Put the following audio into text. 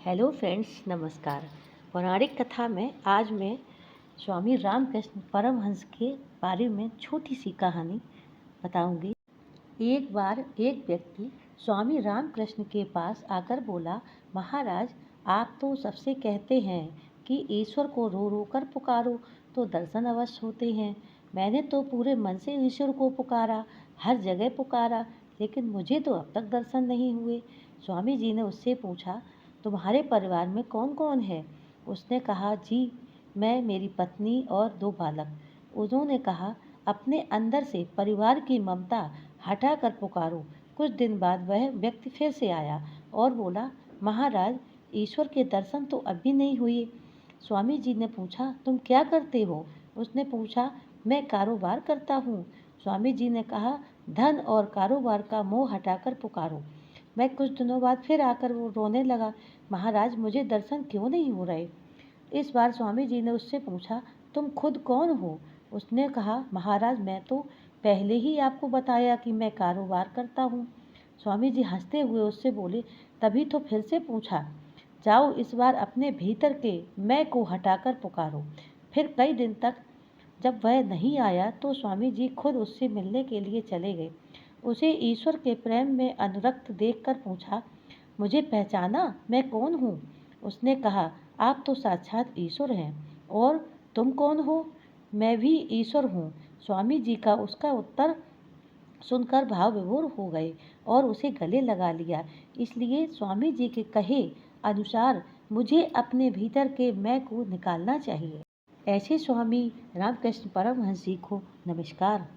Hello friends, नमस्कार। पौराणिक कथा में आज मैं स्वामी रामकृष्ण परमहंस के बारे में छोटी सी कहानी बताऊंगी। एक बार एक व्यक्ति स्वामी रामकृष्ण के पास आकर बोला, महाराज, आप तो सबसे कहते हैं कि ईश्वर को रो रो कर पुकारो तो दर्शन अवश्य होते हैं। मैंने तो पूरे मन से ईश्वर को पुकारा, हर जगह पुकारा, लेकिन मुझे तो अब तक दर्शन नहीं हुए। स्वामी जी ने उससे पूछा, तुम्हारे परिवार में कौन कौन है? उसने कहा, जी, मैं, मेरी पत्नी और 2 बालक। उन्होंने कहा, अपने अंदर से परिवार की ममता हटा कर पुकारो। कुछ दिन बाद वह व्यक्ति फिर से आया और बोला, महाराज, ईश्वर के दर्शन तो अभी नहीं हुए। स्वामी जी ने पूछा, तुम क्या करते हो? उसने पूछा, मैं कारोबार करता हूँ। स्वामी जी ने कहा, धन और कारोबार का मोह हटाकर पुकारो। मैं कुछ दिनों बाद फिर आकर वो रोने लगा, महाराज, मुझे दर्शन क्यों नहीं हो रहे? इस बार स्वामी जी ने उससे पूछा, तुम खुद कौन हो? उसने कहा, महाराज, मैं तो पहले ही आपको बताया कि मैं कारोबार करता हूँ। स्वामी जी हंसते हुए उससे बोले, तभी तो फिर से पूछा, जाओ इस बार अपने भीतर के मैं को हटाकर पुकारो। फिर कई दिन तक जब वह नहीं आया तो स्वामी जी खुद उससे मिलने के लिए चले गए। उसे ईश्वर के प्रेम में अनुरक्त देखकर पूछा, मुझे पहचाना? मैं कौन हूँ? उसने कहा, आप तो साक्षात ईश्वर हैं। और तुम कौन हो? मैं भी ईश्वर हूँ। स्वामी जी का उसका उत्तर सुनकर भाव विभोर हो गए और उसे गले लगा लिया। इसलिए स्वामी जी के कहे अनुसार मुझे अपने भीतर के मैं को निकालना चाहिए। ऐसे स्वामी रामकृष्ण परमहंस जी को नमस्कार।